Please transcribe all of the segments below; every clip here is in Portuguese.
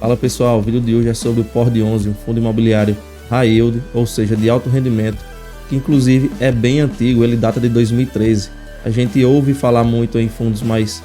Fala pessoal, o vídeo de hoje é sobre o POR 11, um fundo imobiliário high yield, ou seja, de alto rendimento, que inclusive é bem antigo, ele data de 2013. A gente ouve falar muito em fundos mais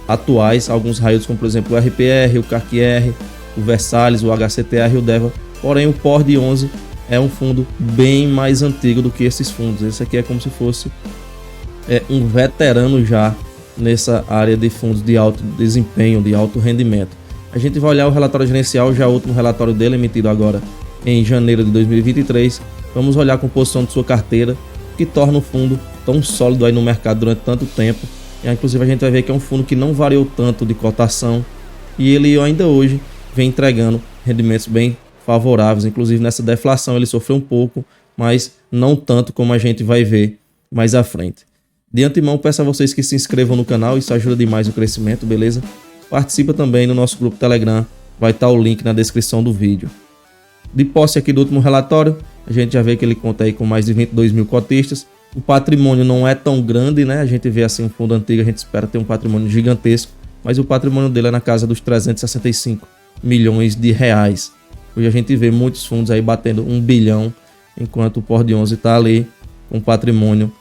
atuais, alguns high yields como por exemplo o RPR, o CAC-R, o Versalhes, o HCTR e o DEVA, porém o POR 11 é um fundo bem mais antigo do que esses fundos. Esse aqui é como se fosse um veterano já nessa área de fundos de alto desempenho, de alto rendimento. A gente vai olhar o relatório gerencial, já o último relatório dele, emitido agora em janeiro de 2023. Vamos olhar a composição de sua carteira, que torna o fundo tão sólido aí no mercado durante tanto tempo. Inclusive a gente vai ver que é um fundo que não variou tanto de cotação e ele ainda hoje vem entregando rendimentos bem favoráveis. Inclusive nessa deflação ele sofreu um pouco, mas não tanto como a gente vai ver mais à frente. De antemão, peço a vocês que se inscrevam no canal, isso ajuda demais o crescimento, beleza? Participa também no nosso grupo Telegram, vai estar o link na descrição do vídeo. De posse aqui do último relatório, a gente já vê que ele conta aí com mais de 22 mil cotistas. O patrimônio não é tão grande, né? A gente vê assim um fundo antigo, a gente espera ter um patrimônio gigantesco, mas o patrimônio dele é na casa dos 365 milhões de reais. Hoje a gente vê muitos fundos aí batendo 1 bilhão, enquanto o POR 11 está ali com um patrimônio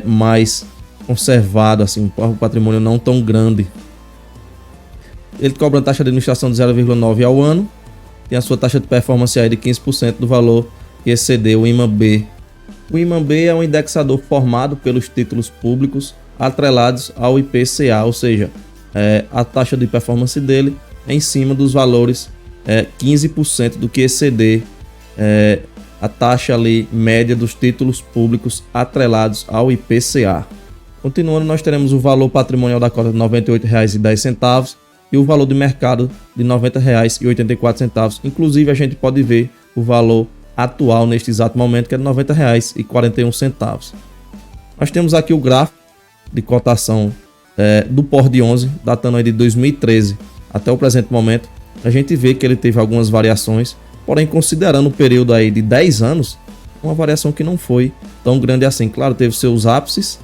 mais conservado, assim, um patrimônio não tão grande. Ele cobra uma taxa de administração de 0,9 ao ano, tem a sua taxa de performance aí de 15% do valor que exceder o IMAB. O IMAB é um indexador formado pelos títulos públicos atrelados ao IPCA, ou seja, a taxa de performance dele é em cima dos valores 15% do que exceder a taxa ali média dos títulos públicos atrelados ao IPCA. Continuando, nós teremos o valor patrimonial da cota de R$ 98,10 e o valor de mercado de R$ 90,84. Inclusive, a gente pode ver o valor atual neste exato momento, que é de R$ 90,41. Nós temos aqui o gráfico de cotação do POR 11, datando aí de 2013 até o presente momento. A gente vê que ele teve algumas variações, porém, considerando o período aí de 10 anos, uma variação que não foi tão grande assim. Claro, teve seus ápices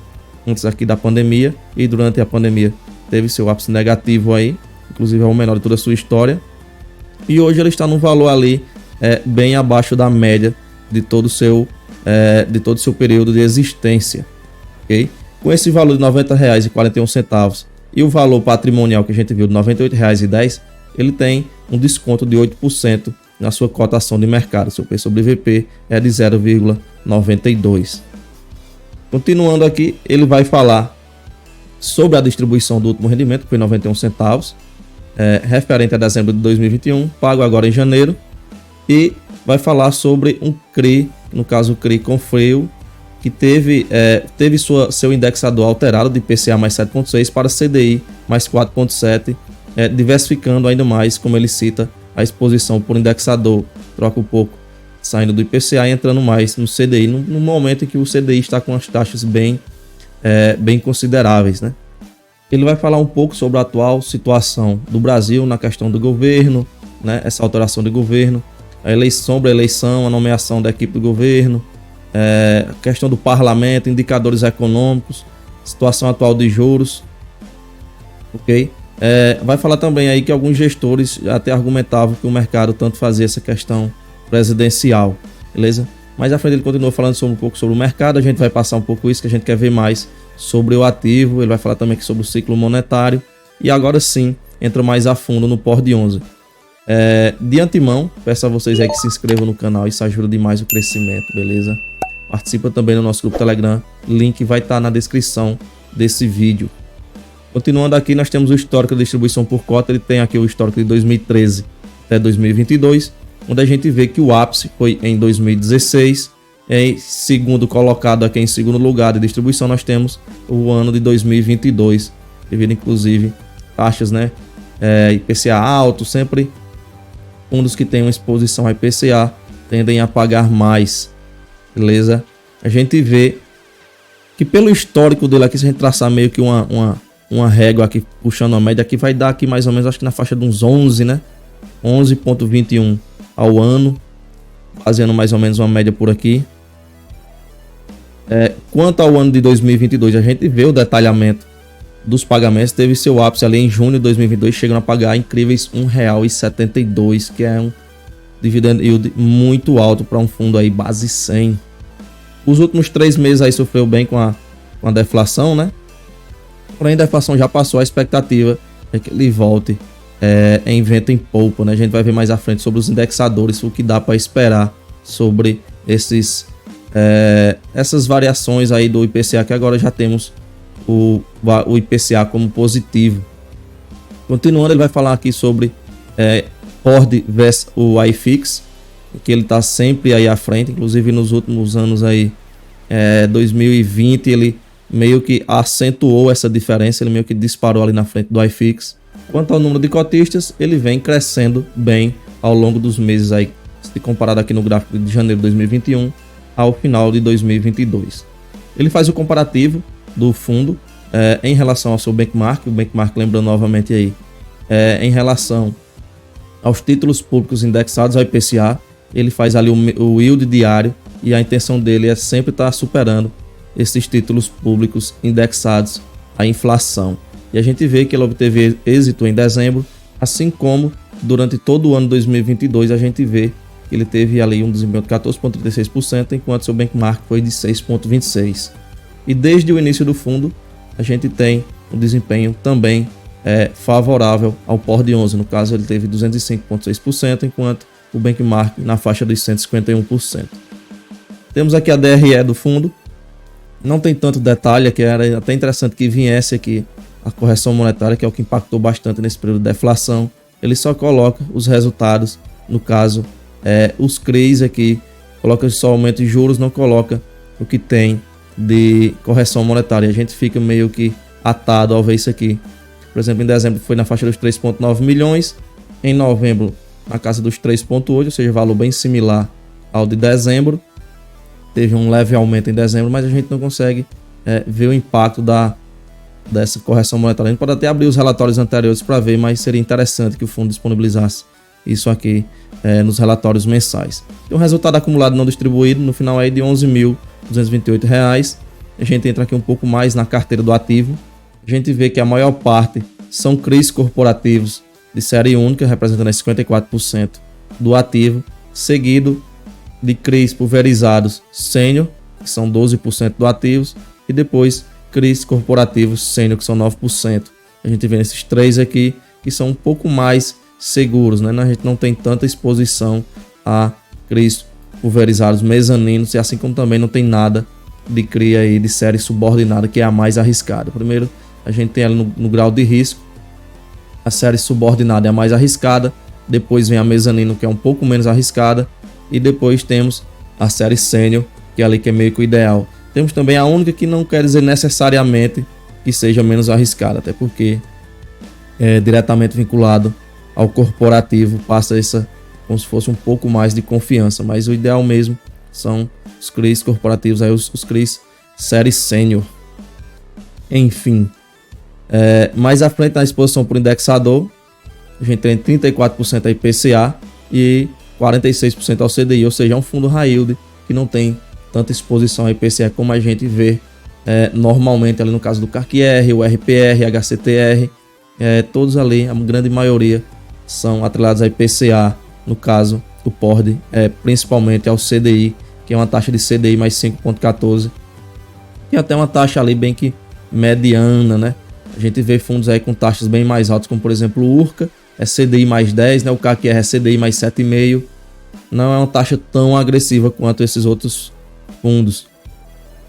antes aqui da pandemia e durante a pandemia teve seu ápice negativo aí, inclusive é o menor de toda a sua história. E hoje ele está num valor ali bem abaixo da média de todo o seu período de existência, ok? Com esse valor de R$ 90,41 e o valor patrimonial que a gente viu de R$ 98,10, ele tem um desconto de 8% na sua cotação de mercado. Seu P sobre VP é de 0,92. Continuando aqui, ele vai falar sobre a distribuição do último rendimento, que foi 91 centavos, referente a dezembro de 2021, pago agora em janeiro, e vai falar sobre um CRI, no caso o CRI com freio, que teve seu indexador alterado de IPCA mais 7,6 para CDI mais 4,7, diversificando ainda mais, como ele cita, a exposição por indexador, troca um pouco saindo do IPCA e entrando mais no CDI, no momento em que o CDI está com as taxas bem consideráveis, né? Ele vai falar um pouco sobre a atual situação do Brasil na questão do governo, né? Essa alteração de governo, a eleição, a nomeação da equipe do governo, a questão do parlamento, indicadores econômicos, situação atual de juros, ok? Vai falar também aí que alguns gestores até argumentavam que o mercado tanto fazia essa questão presidencial, beleza? Mais à frente ele continua falando um pouco sobre o mercado, a gente vai passar um pouco isso, que a gente quer ver mais sobre o ativo. Ele vai falar também aqui sobre o ciclo monetário e agora sim entra mais a fundo no POR 11. De antemão, peço a vocês aí que se inscrevam no canal, isso ajuda demais o crescimento, beleza? Participa também do nosso grupo Telegram, link vai estar na descrição desse vídeo. Continuando aqui, nós temos o histórico da distribuição por cota. Ele tem aqui o histórico de 2013 até 2022, onde a gente vê que o ápice foi em 2016. Em segundo colocado aqui, em segundo lugar de distribuição, nós temos o ano de 2022, devido inclusive taxas, né? IPCA alto, sempre fundos que têm uma exposição a IPCA tendem a pagar mais, beleza? A gente vê que pelo histórico dele aqui, se a gente traçar meio que uma régua aqui, puxando a média aqui, vai dar aqui mais ou menos, acho que na faixa de uns 11, né? 11,21 ao ano, fazendo mais ou menos uma média por aqui. Quanto ao ano de 2022, a gente vê o detalhamento dos pagamentos teve seu ápice ali em junho de 2022, chegando a pagar incríveis R$ 1,72, que é um dividend yield muito alto para um fundo aí base 100. Os últimos 3 meses aí sofreu bem com a deflação, né? Porém, a deflação já passou, a expectativa é que ele volte em vento em polpa, né? A gente vai ver mais à frente sobre os indexadores, o que dá para esperar sobre essas variações aí do IPCA, que agora já temos o IPCA como positivo. Continuando, ele vai falar aqui sobre PORD versus o iFix, que ele está sempre aí à frente, inclusive nos últimos anos aí, 2020, ele meio que acentuou essa diferença, ele meio que disparou ali na frente do iFix. Quanto ao número de cotistas, ele vem crescendo bem ao longo dos meses aí, se comparado aqui no gráfico de janeiro de 2021 ao final de 2022. Ele faz o comparativo do fundo em relação ao seu benchmark, o benchmark, lembrando novamente aí, em relação aos títulos públicos indexados ao IPCA, ele faz ali o yield diário, e a intenção dele é sempre estar superando esses títulos públicos indexados à inflação. E a gente vê que ele obteve êxito em dezembro, assim como durante todo o ano de 2022 a gente vê que ele teve ali um desempenho de 14,36%, enquanto seu benchmark foi de 6,26%. E desde o início do fundo a gente tem um desempenho também favorável ao PORD 11, no caso ele teve 205,6%, enquanto o benchmark na faixa dos 151%. Temos aqui a DRE do fundo, não tem tanto detalhe, que era até interessante que viesse aqui a correção monetária, que é o que impactou bastante nesse período de deflação. Ele só coloca os resultados, no caso, os CRIs aqui, coloca só aumento de juros, não coloca o que tem de correção monetária. A gente fica meio que atado ao ver isso aqui. Por exemplo, em dezembro foi na faixa dos 3,9 milhões, em novembro na casa dos 3,8, ou seja, valor bem similar ao de dezembro. Teve um leve aumento em dezembro, mas a gente não consegue ver o impacto dessa correção monetária. A gente pode até abrir os relatórios anteriores para ver, mas seria interessante que o fundo disponibilizasse isso aqui nos relatórios mensais. Tem um resultado acumulado não distribuído no final aí de R$ 11.228. A gente entra aqui um pouco mais na carteira do ativo. A gente vê que a maior parte são CRIs corporativos de série única, representando 54% do ativo, seguido de CRIs pulverizados sênior, que são 12% do ativos, e depois CRIs corporativos sênior, que são 9%. A gente vê esses três aqui, que são um pouco mais seguros, né? A gente não tem tanta exposição a CRIs pulverizados mezaninos, e assim como também não tem nada de CRI aí de série subordinada, que é a mais arriscada. Primeiro, a gente tem ela no grau de risco, a série subordinada é a mais arriscada, depois vem a mezanino, que é um pouco menos arriscada, e depois temos a série sênior, que é ali que é meio que o ideal. Temos também a única, que não quer dizer necessariamente que seja menos arriscada, até porque é diretamente vinculado ao corporativo, passa essa como se fosse um pouco mais de confiança, mas o ideal mesmo são os CRIs corporativos, aí os CRIs série sênior. Enfim, mais à frente na exposição por indexador, a gente tem 34% a IPCA e 46% ao CDI, ou seja, é um fundo high yield que não tem tanta exposição a IPCA como a gente vê normalmente ali no caso do CARC-R, o RPR, HCTR, todos ali, a grande maioria são atrelados a IPCA, no caso do PORD, principalmente ao CDI, que é uma taxa de CDI mais 5,14, e até uma taxa ali bem que mediana, né? A gente vê fundos aí com taxas bem mais altas, como por exemplo o URCA, é CDI mais 10, né? O CARC-R é CDI mais 7,5, não é uma taxa tão agressiva quanto esses outros fundos.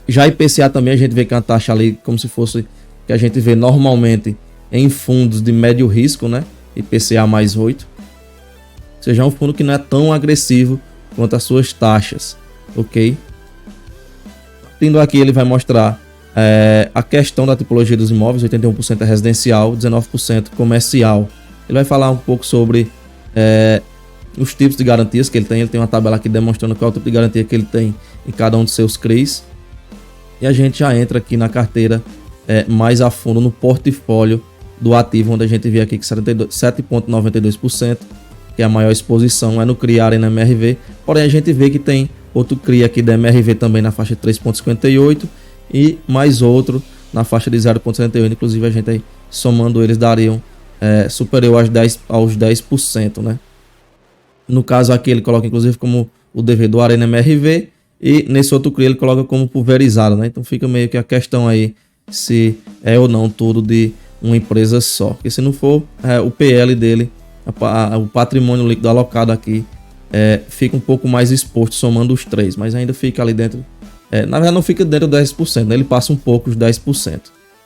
Já IPCA também a gente vê que é uma taxa ali como se fosse que a gente vê normalmente em fundos de médio risco, né? IPCA mais 8. Ou seja, é um fundo que não é tão agressivo quanto as suas taxas, ok? Tendo aqui, ele vai mostrar a questão da tipologia dos imóveis, 81% é residencial, 19% comercial. Ele vai falar um pouco sobre os tipos de garantias que ele tem. Ele tem uma tabela aqui demonstrando qual é o tipo de garantia que ele tem em cada um dos seus CRIs. E a gente já entra aqui na carteira mais a fundo no portfólio do ativo, onde a gente vê aqui que 7,92%, que é a maior exposição, é no CRI Arena MRV. Porém, a gente vê que tem outro CRI aqui da MRV também na faixa de 3,58% e mais outro na faixa de 0,78, inclusive a gente aí somando eles dariam superior aos 10%, né? No caso aqui ele coloca inclusive como o dever do Arena MRV, e nesse outro CRI ele coloca como pulverizado, né? Então fica meio que a questão aí se é ou não tudo de uma empresa só, porque se não for, o PL dele, o patrimônio líquido alocado aqui, fica um pouco mais exposto somando os três, mas ainda fica ali dentro, na verdade não fica dentro dos 10%, né? Ele passa um pouco os 10%,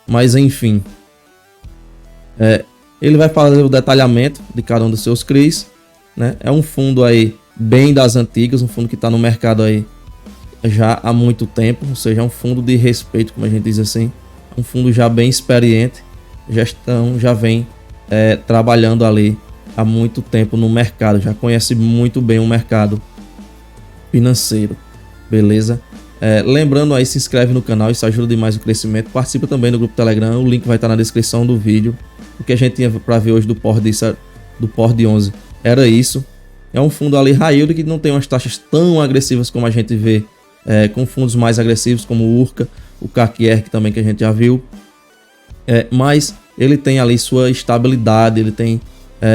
mas enfim, ele vai fazer o detalhamento de cada um dos seus CRIs, né? É um fundo aí bem das antigas, um fundo que está no mercado aí já há muito tempo, ou seja, é um fundo de respeito, como a gente diz assim, um fundo já bem experiente, gestão já vem trabalhando ali há muito tempo no mercado, já conhece muito bem o mercado financeiro, beleza? Lembrando aí, se inscreve no canal, isso ajuda demais o crescimento, participa também do grupo Telegram, o link vai estar na descrição do vídeo. O que a gente tinha para ver hoje do POR 11 era isso. É um fundo ali high yield que não tem umas taxas tão agressivas como a gente vê com fundos mais agressivos como o Urca, o KKR, que também que a gente já viu, mas ele tem ali sua estabilidade, ele tem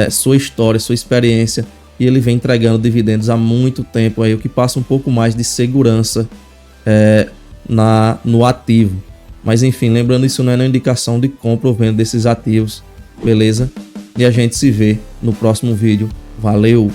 sua história, sua experiência, e ele vem entregando dividendos há muito tempo aí, o que passa um pouco mais de segurança no ativo. Mas enfim, lembrando, isso não é uma indicação de compra ou venda desses ativos, beleza? E a gente se vê no próximo vídeo. Valeu!